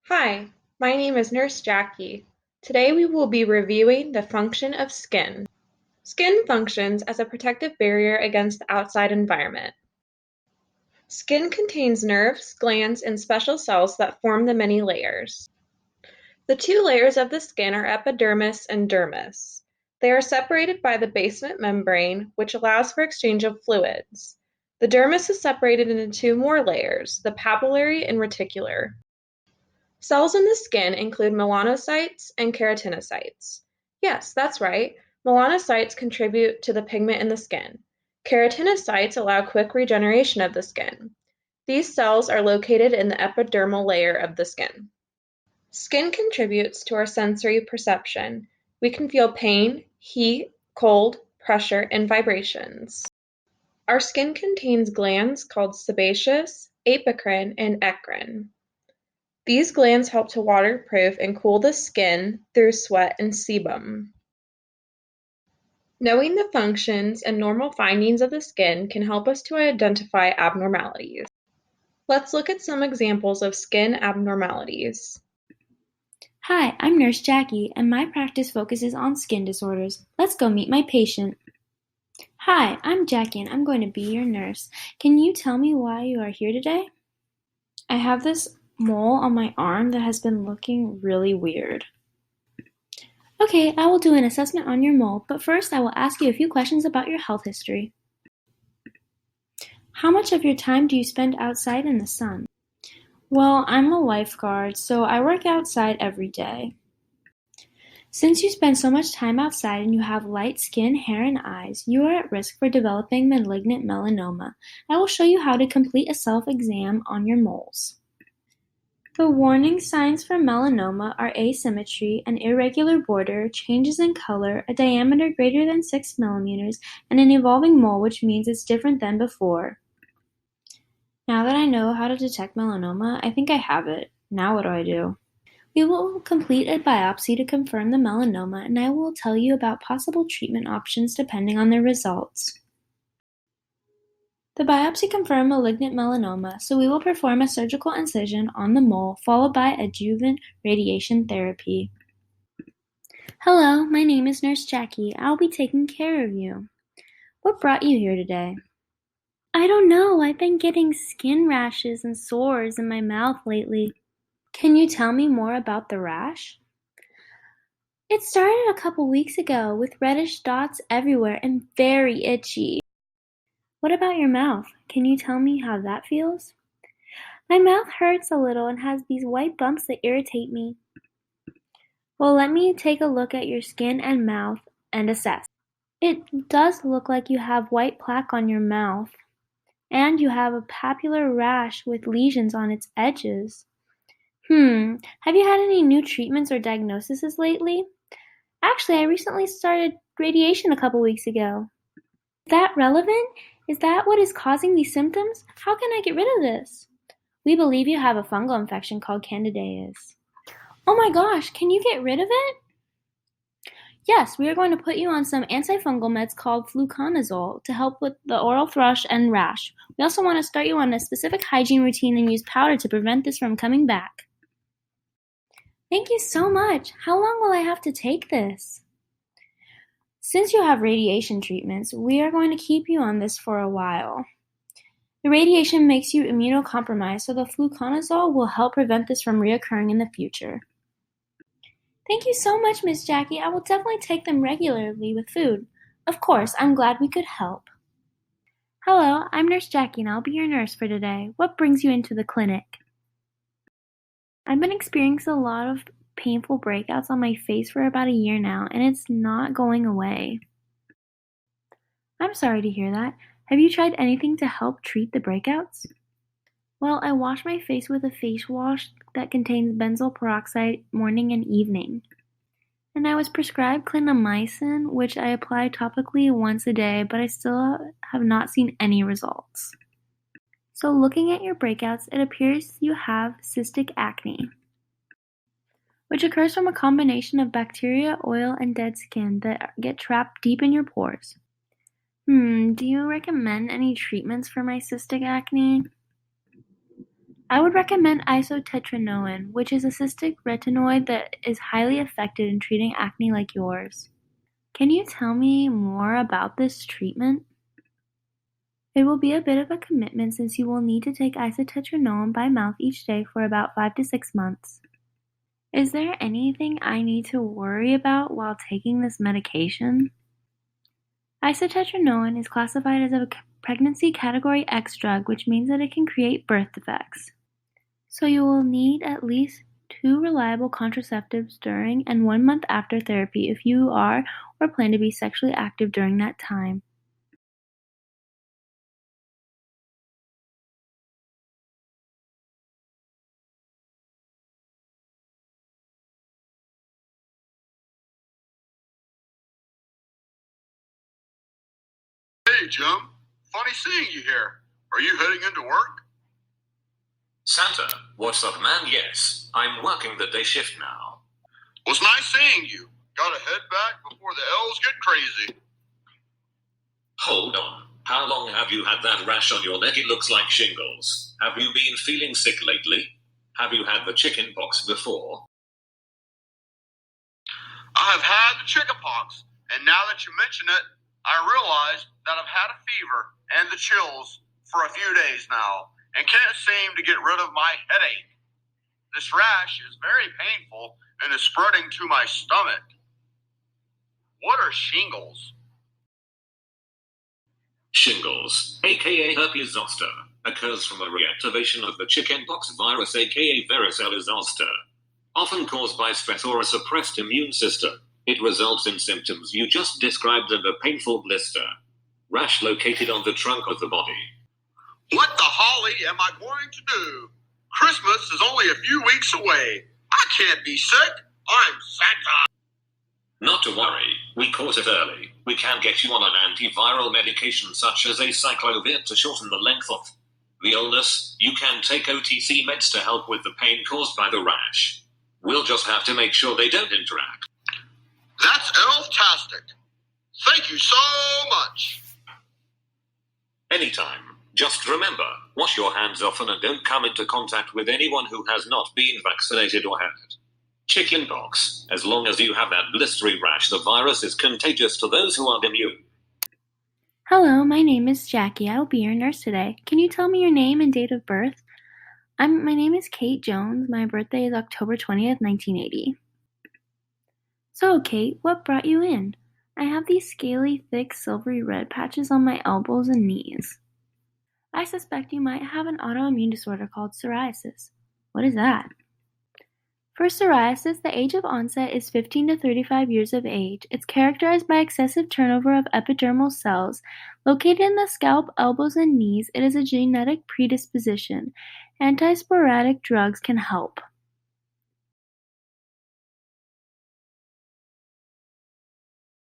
Hi, my name is Nurse Jackie. Today we will be reviewing the function of skin. Skin functions as a protective barrier against the outside environment. Skin contains nerves, glands, and special cells that form the many layers. The two layers of the skin are epidermis and dermis. They are separated by the basement membrane, which allows for exchange of fluids. The dermis is separated into two more layers, the papillary and reticular. Cells in the skin include melanocytes and keratinocytes. Yes, that's right. Melanocytes contribute to the pigment in the skin. Keratinocytes allow quick regeneration of the skin. These cells are located in the epidermal layer of the skin. Skin contributes to our sensory perception. We can feel pain, heat, cold, pressure, and vibrations. Our skin contains glands called sebaceous, apocrine, and eccrine. These glands help to waterproof and cool the skin through sweat and sebum. Knowing the functions and normal findings of the skin can help us to identify abnormalities. Let's look at some examples of skin abnormalities. Hi, I'm Nurse Jackie, and my practice focuses on skin disorders. Let's go meet my patient. Hi, I'm Jackie, and I'm going to be your nurse. Can you tell me why you are here today? I have this mole on my arm that has been looking really weird. Okay, I will do an assessment on your mole, but first I will ask you a few questions about your health history. How much of your time do you spend outside in the sun? Well, I'm a lifeguard, so I work outside every day. Since you spend so much time outside and you have light skin, hair, and eyes, you are at risk for developing malignant melanoma. I will show you how to complete a self-exam on your moles. The warning signs for melanoma are asymmetry, an irregular border, changes in color, a diameter greater than 6 millimeters, and an evolving mole, which means it's different than before. Now that I know how to detect melanoma, I think I have it. Now what do I do? We will complete a biopsy to confirm the melanoma, and I will tell you about possible treatment options depending on the results. The biopsy confirmed malignant melanoma, so we will perform a surgical incision on the mole followed by adjuvant radiation therapy. Hello, my name is Nurse Jackie. I'll be taking care of you. What brought you here today? I don't know. I've been getting skin rashes and sores in my mouth lately. Can you tell me more about the rash? It started a couple weeks ago with reddish dots everywhere and very itchy. What about your mouth? Can you tell me how that feels? My mouth hurts a little and has these white bumps that irritate me. Well, let me take a look at your skin and mouth and assess. It does look like you have white plaque on your mouth, and you have a papular rash with lesions on its edges. Have you had any new treatments or diagnoses lately? Actually, I recently started radiation a couple weeks ago. Is that relevant? Is that what is causing these symptoms? How can I get rid of this? We believe you have a fungal infection called Candidiasis. Oh my gosh, can you get rid of it? Yes, we are going to put you on some antifungal meds called fluconazole to help with the oral thrush and rash. We also want to start you on a specific hygiene routine and use powder to prevent this from coming back. Thank you so much. How long will I have to take this? Since you have radiation treatments, we are going to keep you on this for a while. The radiation makes you immunocompromised, so the fluconazole will help prevent this from reoccurring in the future. Thank you so much, Miss Jackie. I will definitely take them regularly with food. Of course, I'm glad we could help. Hello, I'm Nurse Jackie and I'll be your nurse for today. What brings you into the clinic? I've been experiencing a lot of painful breakouts on my face for about a year now, and it's not going away. I'm sorry to hear that. Have you tried anything to help treat the breakouts? Well, I wash my face with a face wash that contains benzoyl peroxide morning and evening. And I was prescribed clindamycin, which I apply topically once a day, but I still have not seen any results. So looking at your breakouts, it appears you have cystic acne, which occurs from a combination of bacteria, oil, and dead skin that get trapped deep in your pores. Do you recommend any treatments for my cystic acne? I would recommend isotretinoin, which is a cystic retinoid that is highly effective in treating acne like yours. Can you tell me more about this treatment? It will be a bit of a commitment since you will need to take isotretinoin by mouth each day for about 5 to 6 months. Is there anything I need to worry about while taking this medication? Isotretinoin is classified as a pregnancy category X drug, which means that it can create birth defects. So you will need at least 2 reliable contraceptives during and 1 month after therapy if you are or plan to be sexually active during that time. Hey, Jim. Funny seeing you here. Are you heading into work? Santa, what's up, man? Yes, I'm working the day shift now. Was nice seeing you. Gotta head back before the elves get crazy. Hold on. How long have you had that rash on your neck? It looks like shingles. Have you been feeling sick lately? Have you had the chicken pox before? I have had the chickenpox, and now that you mention it, I realize that I've had a fever and the chills for a few days now, and can't seem to get rid of my headache. This rash is very painful and is spreading to my stomach. What are shingles? Shingles, aka herpes zoster, occurs from a reactivation of the chickenpox virus, aka varicella zoster. Often caused by stress or a suppressed immune system, it results in symptoms you just described and a painful blister. Rash located on the trunk of the body. What the holly am I going to do? Christmas is only a few weeks away. I can't be sick. I'm Santa. Not to worry, we caught it early. We can get you on an antiviral medication such as acyclovir to shorten the length of the illness. You can take OTC meds to help with the pain caused by the rash. We'll just have to make sure they don't interact. That's elf-tastic. Thank you so much. Anytime. Just remember, wash your hands often and don't come into contact with anyone who has not been vaccinated or had chickenpox. As long as you have that blistery rash, the virus is contagious to those who aren't immune. Hello, my name is Jackie. I will be your nurse today. Can you tell me your name and date of birth? My name is Kate Jones. My birthday is October 20th, 1980. So, Kate, what brought you in? I have these scaly, thick, silvery red patches on my elbows and knees. I suspect you might have an autoimmune disorder called psoriasis. What is that? For psoriasis, the age of onset is 15 to 35 years of age. It's characterized by excessive turnover of epidermal cells. Located in the scalp, elbows, and knees, it is a genetic predisposition. Antisporadic drugs can help.